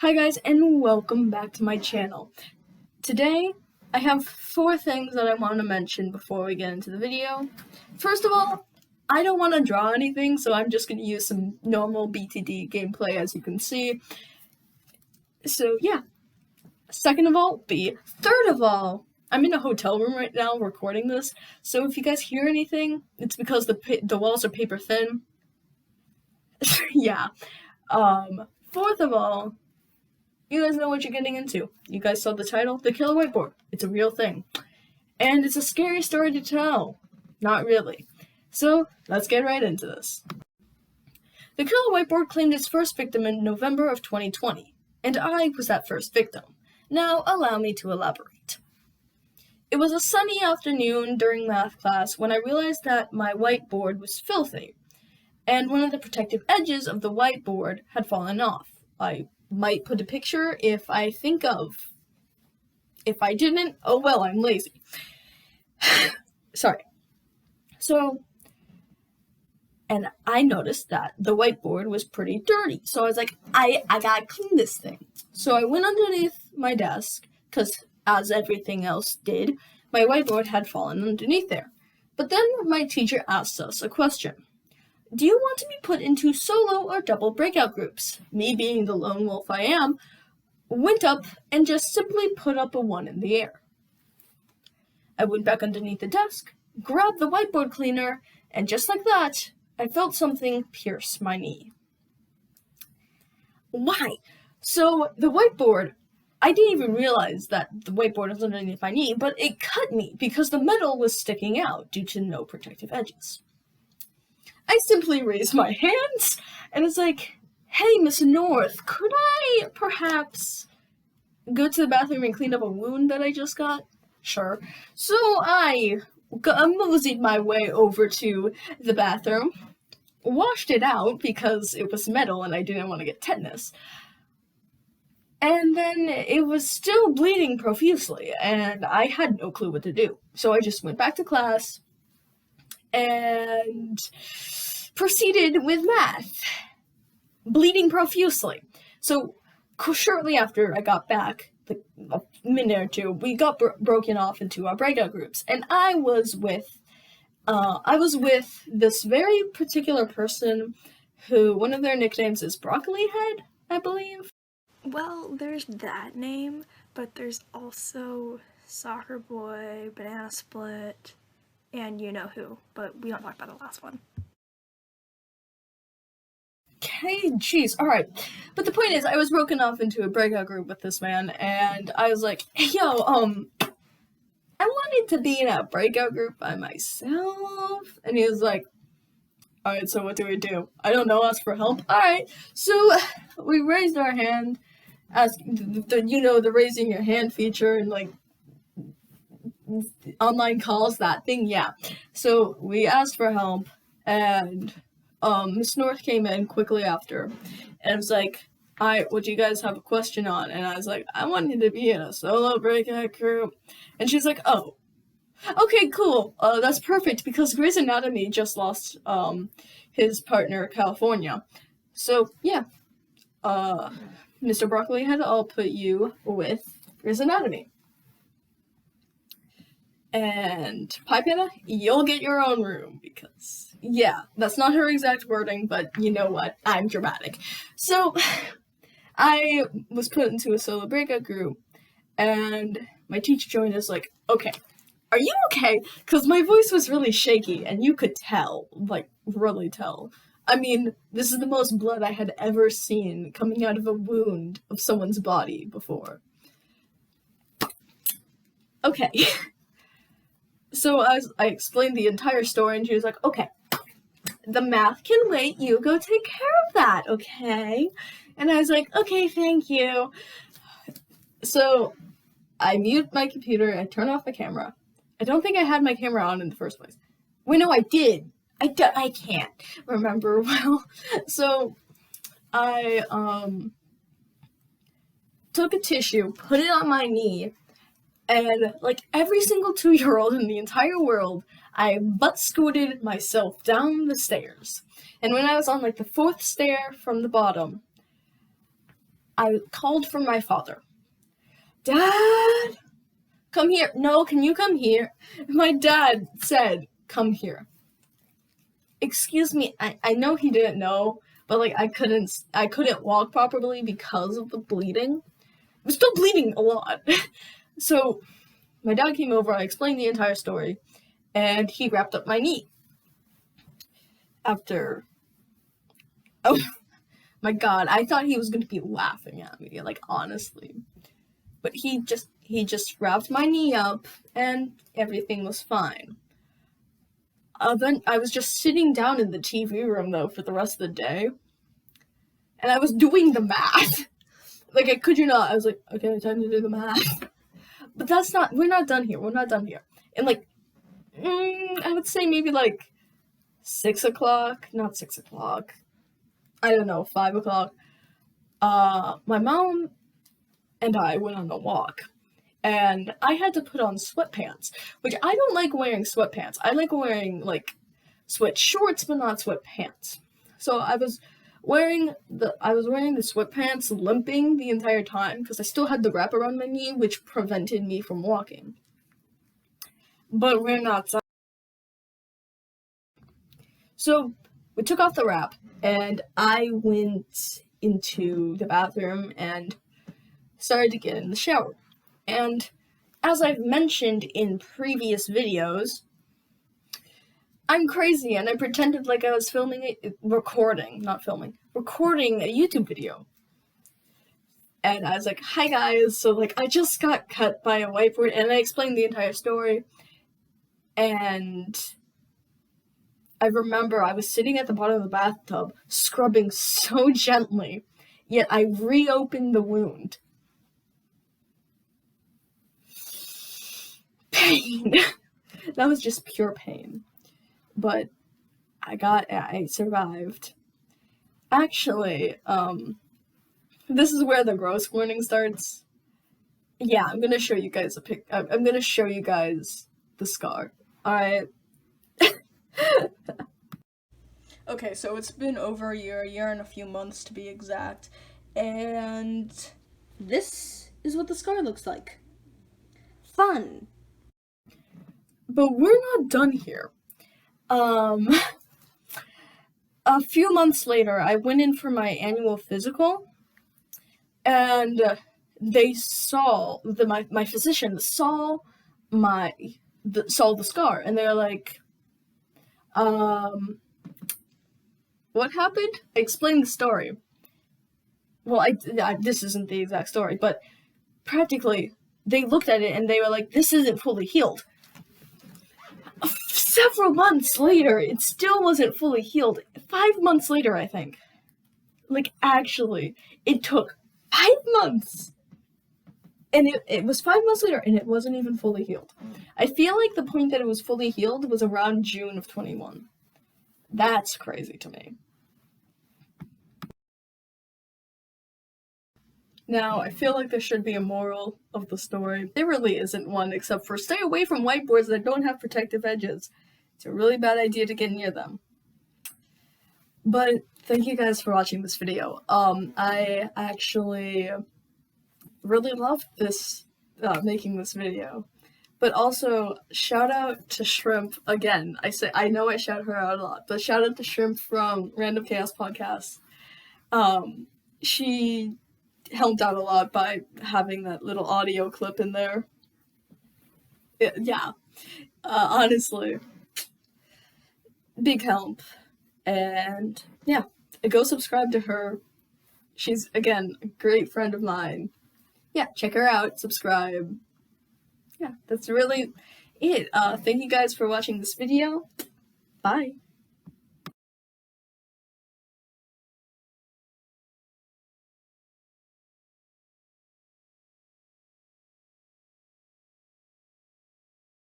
Hi guys, and welcome back to my channel. Today, I have 4 things that I want to mention before we get into the video. First of all, I don't want to draw anything, so I'm just going to use some normal BTD gameplay, as you can see. So yeah. Third of all, I'm in a hotel room right now recording this, so if you guys hear anything, it's because the walls are paper thin. Yeah. Fourth of all, you guys know what you're getting into. You guys saw the title, The Killer Whiteboard. It's a real thing. And it's a scary story to tell. Not really. So, let's get right into this. The Killer Whiteboard claimed its first victim in November of 2020, and I was that first victim. Now, allow me to elaborate. It was a sunny afternoon during math class when I realized that my whiteboard was filthy, and one of the protective edges of the whiteboard had fallen off. I might put a picture if I think of. If I didn't, oh well, I'm lazy. Sorry. And I noticed that the whiteboard was pretty dirty. So I was like, I gotta clean this thing. So I went underneath my desk, because as everything else did, my whiteboard had fallen underneath there. But then my teacher asked us a question. Do you want to be put into solo or double breakout groups? Me, being the lone wolf I am, went up and just simply put up a 1 in the air. I went back underneath the desk, grabbed the whiteboard cleaner, and just like that, I felt something pierce my knee. Why? So the whiteboard, I didn't even realize that the whiteboard was underneath my knee, but it cut me because the metal was sticking out due to no protective edges. I simply raised my hands, and it's like, hey, Miss North, could I perhaps go to the bathroom and clean up a wound that I just got? Sure. So I moseyed my way over to the bathroom, washed it out because it was metal and I didn't want to get tetanus. And then it was still bleeding profusely, and I had no clue what to do. So I just went back to class and proceeded with math, bleeding profusely. So shortly after I got back, a minute or two, we got broken off into our breakout groups, and I was with this very particular person who one of their nicknames is Broccoli Head, I believe. Well, there's that name, but there's also Soccer Boy, Banana Split, and you know who, but we don't talk about the last one. Okay, jeez, alright. But the point is, I was broken off into a breakout group with this man, and I was like, hey, yo, I wanted to be in a breakout group by myself. And he was like, alright, so what do we do? I don't know, ask for help? Alright, so we raised our hand, asked, the raising your hand feature and like online calls, that thing, yeah. So we asked for help, and Miss North came in quickly after, and was like, alright, what do you guys have a question on? And I was like, I wanted to be in a solo breakout group. And she's like, oh, okay, cool. That's perfect, because Grey's Anatomy just lost his partner, California. So, yeah. Mr. Broccoli Head, I'll put you with Grey's Anatomy. And Pie Panda, you'll get your own room, because, yeah, that's not her exact wording, but you know what? I'm dramatic. So, I was put into a solo breakout group, and my teacher joined us like, okay, are you okay? Because my voice was really shaky, and you could tell, like, really tell. I mean, this is the most blood I had ever seen coming out of a wound of someone's body before. Okay. So I explained the entire story, and she was like, okay, the math can wait, you go take care of that, okay? And I was like, okay, thank you. So I mute my computer, I turn off my camera. I don't think I had my camera on in the first place. Wait, no, I did. I can't remember well. So I took a tissue, put it on my knee, and like every single 2-year-old in the entire world, I butt scooted myself down the stairs. And when I was on like the 4th stair from the bottom, I called for my father. Dad, come here. No, can you come here? My dad said, come here. Excuse me, I know he didn't know, but like I couldn't walk properly because of the bleeding. I was still bleeding a lot. So my dad came over, I explained the entire story, and he wrapped up my knee. After, oh my god, I thought he was going to be laughing at me, like honestly. But he just wrapped my knee up and everything was fine. Then I was just sitting down in the TV room though for the rest of the day, and I was doing the math. Like, I kid you not, I was like, okay, time to do the math. But we're not done here. And like, I would say maybe like 6 o'clock, not 6 o'clock. I don't know, 5 o'clock. My mom and I went on a walk. And I had to put on sweatpants, which I don't like wearing sweatpants. I like wearing, like, sweat shorts, but not sweatpants. So I was wearing the sweatpants, limping the entire time, because I still had the wrap around my knee, which prevented me from walking. But we're not done. So we took off the wrap, and I went into the bathroom and started to get in the shower. And as I've mentioned in previous videos, I'm crazy and I pretended like I was recording a YouTube video. And I was like, hi guys, so like I just got cut by a whiteboard, and I explained the entire story. And I remember I was sitting at the bottom of the bathtub, scrubbing so gently, yet I reopened the wound. Pain. That was just pure pain. But I survived. Actually, this is where the gross warning starts. Yeah, I'm gonna show you guys I'm gonna show you guys the scar. Alright. Okay, so it's been over a year and a few months to be exact, and this is what the scar looks like. Fun. But we're not done here. A few months later, I went in for my annual physical, and they saw my physician saw saw the scar, and they're like, what happened? I explained the story. Well, this isn't the exact story, but practically, they looked at it and they were like, this isn't fully healed. Several months later, it still wasn't fully healed. 5 months later, I think. Like, actually, it took 5 months. And it was 5 months later, and it wasn't even fully healed. I feel like the point that it was fully healed was around June of 21. That's crazy to me. Now, I feel like there should be a moral of the story. There really isn't one, except for stay away from whiteboards that don't have protective edges. It's a really bad idea to get near them. But thank you guys for watching this video. I actually really loved making this video. But also, shout out to Shrimp again. I know I shout her out a lot, but shout out to Shrimp from Random Chaos Podcast. She helped out a lot by having that little audio clip in there. Yeah, honestly, big help. And yeah, go subscribe to her. She's, again, a great friend of mine. Yeah, check her out, subscribe. Yeah, that's really it. Thank you guys for watching this video. Bye.